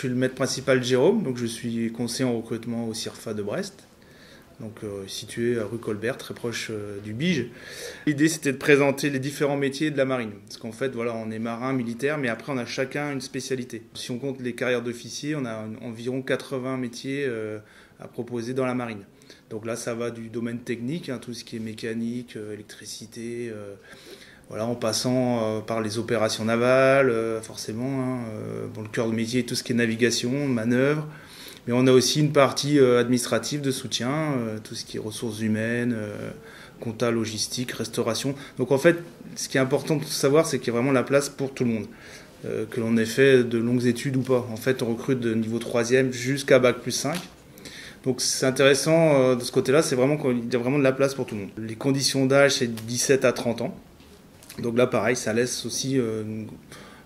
suis le maître principal de Jérôme, donc je suis conseiller en recrutement au CIRFA de Brest, donc situé à rue Colbert, très proche du Bige. L'idée, c'était de présenter les différents métiers de la marine, parce qu'en fait, voilà, on est marin, militaire, mais après, on a chacun une spécialité. Si on compte les carrières d'officiers, on a environ 80 métiers à proposer dans la marine. Donc là, ça va du domaine technique, hein, tout ce qui est mécanique, électricité, voilà, en passant par les opérations navales, forcément, hein, bon, le cœur de métier, tout ce qui est navigation, manœuvre. Mais on a aussi une partie administrative de soutien, tout ce qui est ressources humaines, compta, logistique, restauration. Donc en fait, ce qui est important de savoir, c'est qu'il y a vraiment la place pour tout le monde. Que l'on ait fait de longues études ou pas. En fait, on recrute de niveau 3e jusqu'à Bac+5. Donc c'est intéressant de ce côté-là, c'est vraiment qu'il y a vraiment de la place pour tout le monde. Les conditions d'âge, c'est de 17 à 30 ans. Donc là, pareil, ça laisse aussi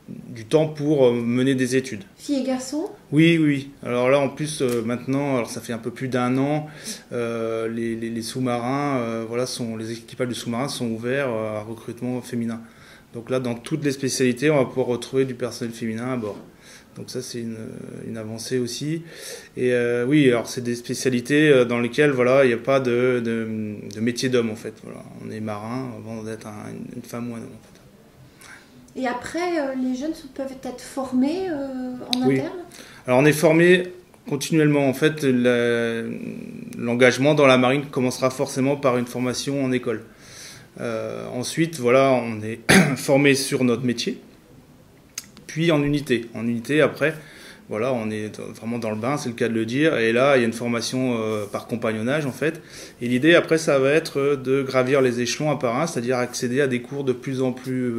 du temps pour mener des études. Filles et garçons ? Oui, oui, oui. Alors là, en plus, maintenant, alors ça fait un peu plus d'1 an, les sous-marins, voilà, les équipages de sous-marins sont ouverts à recrutement féminin. Donc là, dans toutes les spécialités, on va pouvoir retrouver du personnel féminin à bord. Donc ça, c'est une avancée aussi. Et oui, alors c'est des spécialités dans lesquelles voilà, il n'y a pas de métier d'homme en fait. Voilà. On est marin avant d'être une femme ou un homme en fait. Et après, les jeunes peuvent être formés en Oui. interne ? Alors on est formé continuellement. En fait, l'engagement dans la marine commencera forcément par une formation en école. Ensuite, voilà, on est formé sur notre métier. Puis en unité. En unité, après, voilà, on est vraiment dans le bain, c'est le cas de le dire. Et là, il y a une formation par compagnonnage, en fait. Et l'idée, après, ça va être de gravir les échelons un par un, c'est-à-dire accéder à des cours de plus en plus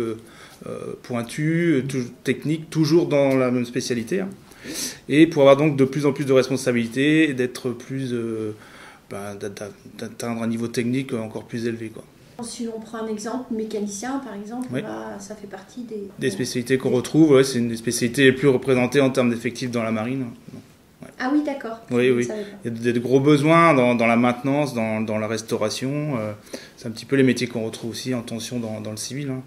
pointus, techniques, toujours dans la même spécialité. Hein. Et pour avoir donc de plus en plus de responsabilités, d'être plus... d'atteindre un niveau technique encore plus élevé, quoi. Si on prend un exemple, mécanicien par exemple, oui. Ça fait partie des spécialités qu'on retrouve, ouais, c'est une des spécialités les plus représentées en termes d'effectifs dans la marine. Ouais. Ah oui, d'accord. Oui, oui. Il y a de gros besoins dans la maintenance, dans la restauration. C'est un petit peu les métiers qu'on retrouve aussi en tension dans le civil. Hein.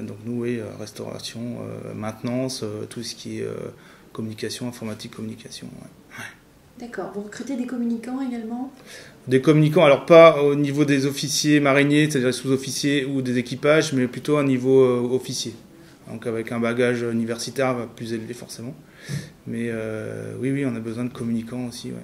Donc nous, oui, restauration, maintenance, tout ce qui est communication, informatique, communication. Ouais. D'accord. Vous recrutez des communicants également ? Des communicants, alors pas au niveau des officiers mariniers, c'est-à-dire sous-officiers ou des équipages, mais plutôt à un niveau officier. Donc avec un bagage universitaire plus élevé forcément. Mais oui, on a besoin de communicants aussi. Ouais.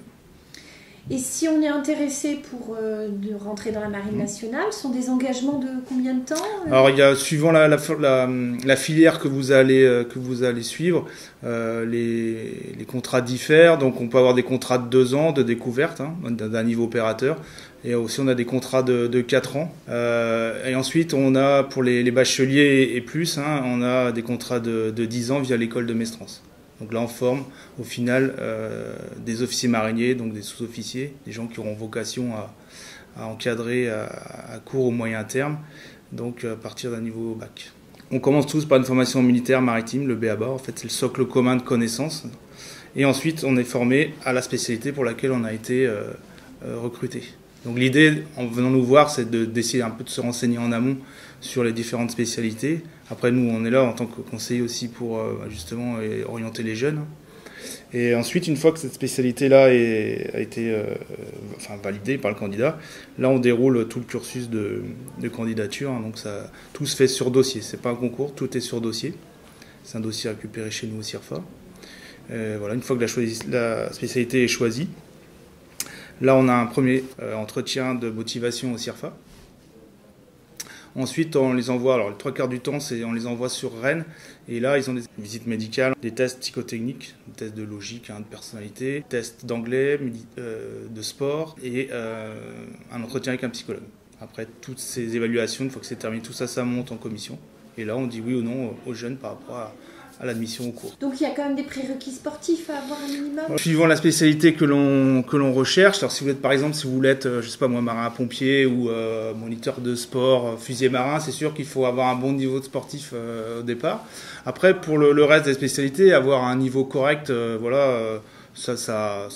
Et si on est intéressé pour de rentrer dans la Marine nationale, ce sont des engagements de combien de temps ? Alors il y a, suivant la filière que vous allez suivre, les contrats diffèrent. Donc on peut avoir des contrats de 2 ans de découverte, hein, d'un niveau opérateur. Et aussi on a des contrats de 4 ans. Et ensuite on a pour les bacheliers et plus, hein, on a des contrats de 10 ans via l'école de Mestrance. Donc là, on forme au final des officiers mariniers, donc des sous-officiers, des gens qui auront vocation à encadrer à court ou moyen terme, donc à partir d'un niveau bac. On commence tous par une formation militaire maritime, le BABA, en fait c'est le socle commun de connaissances. Et ensuite, on est formé à la spécialité pour laquelle on a été recruté. Donc l'idée, en venant nous voir, c'est d'essayer un peu de se renseigner en amont sur les différentes spécialités. Après, nous, on est là en tant que conseiller aussi pour justement orienter les jeunes. Et ensuite, une fois que cette spécialité-là a été validée par le candidat, là, on déroule tout le cursus de candidature. Hein, donc tout se fait sur dossier. C'est pas un concours, tout est sur dossier. C'est un dossier récupéré chez nous au CIRFA. Voilà, une fois que la spécialité est choisie, là, on a un premier entretien de motivation au CIRFA. Ensuite, on les envoie, alors les 3/4 du temps, on les envoie sur Rennes. Et là, ils ont des visites médicales, des tests psychotechniques, des tests de logique, de personnalité, des tests d'anglais, de sport et un entretien avec un psychologue. Après toutes ces évaluations, une fois que c'est terminé, tout ça, ça monte en commission. Et là, on dit oui ou non aux jeunes par rapport à l'admission au cours. Donc il y a quand même des prérequis sportifs à avoir un minimum ? Suivant la spécialité que l'on recherche, alors si vous êtes par exemple, si vous voulez être, je sais pas moi, marin-pompier ou moniteur de sport, fusilier marin, c'est sûr qu'il faut avoir un bon niveau de sportif au départ. Après, pour le reste des spécialités, avoir un niveau correct, ça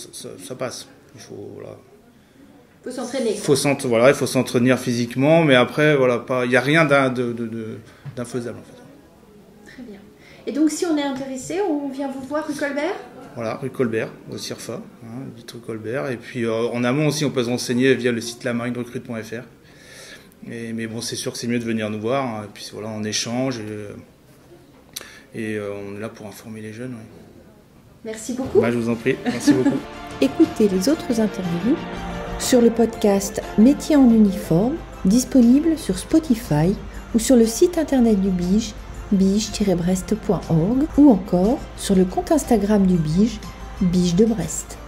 passe. Il faut, voilà. Faut s'entraîner. Il faut s'entraîner physiquement, mais après, voilà, il n'y a rien d'infaisable en fait. Très bien. Et donc, si on est intéressé, on vient vous voir rue Colbert ? Voilà, rue Colbert, au CIRFA, vite rue Colbert. Et puis en amont aussi, on peut se renseigner via le site lamarinerecrute.fr. Mais bon, c'est sûr que c'est mieux de venir nous voir. Et puis voilà, on échange et on est là pour informer les jeunes. Ouais. Merci beaucoup. Je vous en prie, merci beaucoup. Écoutez les autres interviews sur le podcast Métiers en uniforme, disponible sur Spotify ou sur le site internet du BIGE, bige-brest.org, ou encore sur le compte Instagram du BIGE, BIGE de Brest.